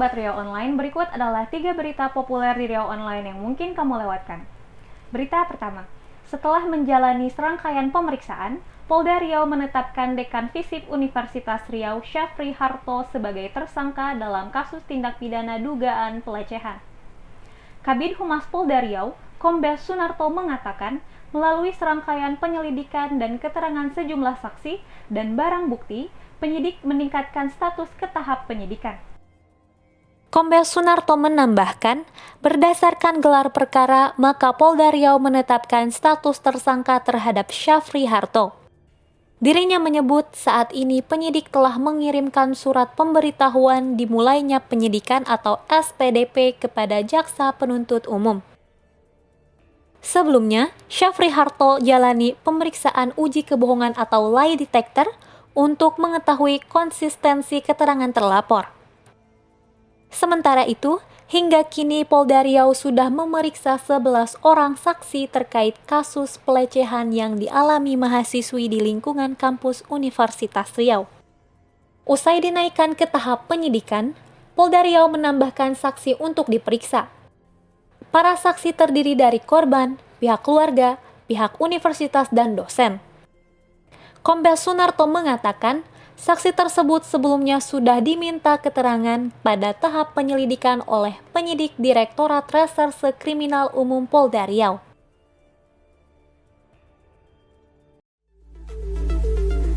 Sobat Riau Online, berikut adalah 3 berita populer di Riau Online yang mungkin kamu lewatkan. Berita pertama, setelah menjalani serangkaian pemeriksaan, Polda Riau menetapkan Dekan Visip Universitas Riau Syafri Harto sebagai tersangka dalam kasus tindak pidana dugaan pelecehan. Kabid Humas Polda Riau, Kombes Sunarto mengatakan, melalui serangkaian penyelidikan dan keterangan sejumlah saksi dan barang bukti, penyidik meningkatkan status ke tahap penyidikan. Kombes Sunarto menambahkan, berdasarkan gelar perkara, maka Polda Riau menetapkan status tersangka terhadap Syafri Harto. Dirinya menyebut saat ini penyidik telah mengirimkan surat pemberitahuan dimulainya penyidikan atau SPDP kepada Jaksa Penuntut Umum. Sebelumnya, Syafri Harto jalani pemeriksaan uji kebohongan atau lie detector untuk mengetahui konsistensi keterangan terlapor. Sementara itu, hingga kini Polda Riau sudah memeriksa 11 orang saksi terkait kasus pelecehan yang dialami mahasiswi di lingkungan kampus Universitas Riau. Usai dinaikkan ke tahap penyidikan, Polda Riau menambahkan saksi untuk diperiksa. Para saksi terdiri dari korban, pihak keluarga, pihak universitas, dan dosen. Kombes Sunarto mengatakan, saksi tersebut sebelumnya sudah diminta keterangan pada tahap penyelidikan oleh penyidik Direktorat Reserse Kriminal Umum Polda Riau.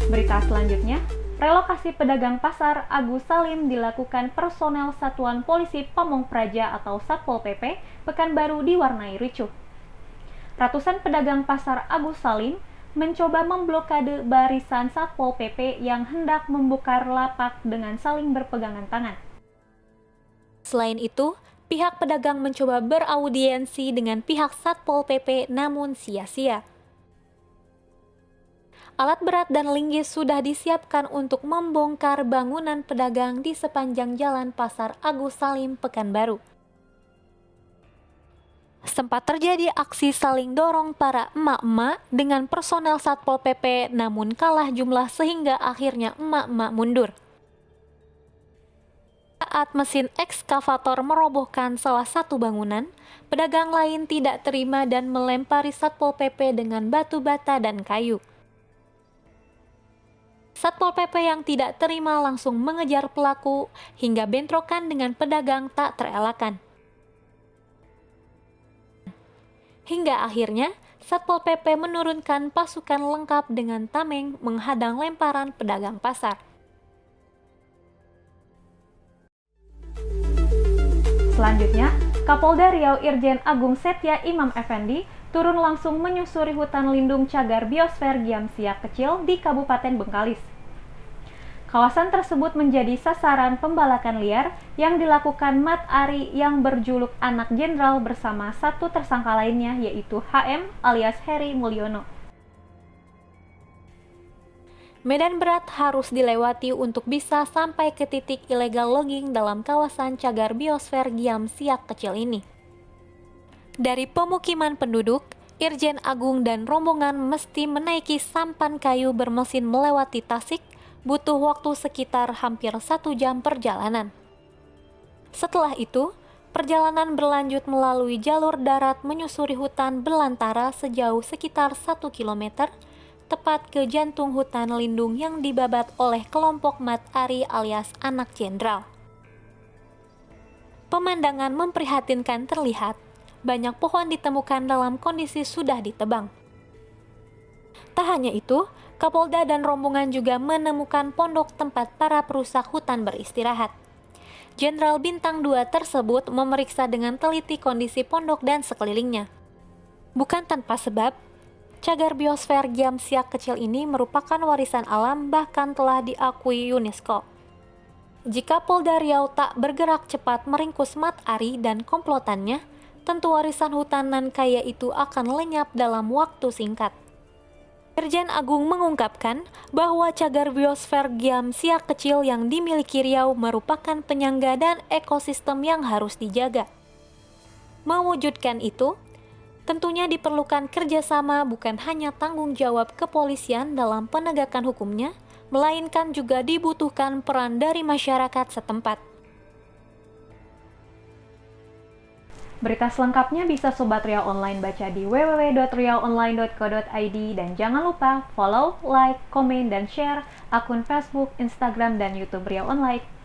Berita selanjutnya, relokasi pedagang pasar Agus Salim dilakukan personel Satuan Polisi Pamong Praja atau Satpol PP Pekanbaru diwarnai ricuh. Ratusan pedagang pasar Agus Salim mencoba memblokade barisan Satpol PP yang hendak membuka lapak dengan saling berpegangan tangan. Selain itu, pihak pedagang mencoba beraudiensi dengan pihak Satpol PP namun sia-sia. Alat berat dan linggis sudah disiapkan untuk membongkar bangunan pedagang di sepanjang jalan Pasar Agus Salim Pekanbaru. Sempat terjadi aksi saling dorong para emak-emak dengan personel Satpol PP namun kalah jumlah sehingga akhirnya emak-emak mundur. Saat mesin ekskavator merobohkan salah satu bangunan, pedagang lain tidak terima dan melempari Satpol PP dengan batu bata dan kayu. Satpol PP yang tidak terima langsung mengejar pelaku hingga bentrokan dengan pedagang tak terelakkan. Hingga akhirnya, Satpol PP menurunkan pasukan lengkap dengan tameng menghadang lemparan pedagang pasar. Selanjutnya, Kapolda Riau Irjen Agung Setya Imam Effendi turun langsung menyusuri hutan lindung cagar biosfer Giam Siak Kecil di Kabupaten Bengkalis. Kawasan tersebut menjadi sasaran pembalakan liar yang dilakukan Mat Ari yang berjuluk Anak Jenderal bersama satu tersangka lainnya yaitu HM alias Heri Mulyono. Medan berat harus dilewati untuk bisa sampai ke titik illegal logging dalam kawasan cagar biosfer Giam Siak Kecil ini. Dari pemukiman penduduk, Irjen Agung dan rombongan mesti menaiki sampan kayu bermesin melewati tasik, butuh waktu sekitar hampir 1 jam perjalanan. Setelah itu, perjalanan berlanjut melalui jalur darat menyusuri hutan belantara sejauh sekitar 1 km, tepat ke jantung hutan lindung yang dibabat oleh kelompok Mat Ari alias Anak Jenderal. Pemandangan memprihatinkan terlihat, banyak pohon ditemukan dalam kondisi sudah ditebang. Tak hanya itu, Kapolda dan rombongan juga menemukan pondok tempat para perusak hutan beristirahat. Jenderal Bintang 2 tersebut memeriksa dengan teliti kondisi pondok dan sekelilingnya. Bukan tanpa sebab, cagar biosfer Giam Siak Kecil ini merupakan warisan alam bahkan telah diakui UNESCO. Jika Polda Riau tak bergerak cepat meringkus Mat Ari dan komplotannya, tentu warisan hutan nan kaya itu akan lenyap dalam waktu singkat. Irjen Agung mengungkapkan bahwa cagar biosfer Giam Siak Kecil yang dimiliki Riau merupakan penyangga dan ekosistem yang harus dijaga. Mewujudkan itu, tentunya diperlukan kerjasama bukan hanya tanggung jawab kepolisian dalam penegakan hukumnya, melainkan juga dibutuhkan peran dari masyarakat setempat. Berita selengkapnya bisa Sobat Riau Online baca di www.riauonline.co.id dan jangan lupa follow, like, komen, dan share akun Facebook, Instagram, dan YouTube Riau Online.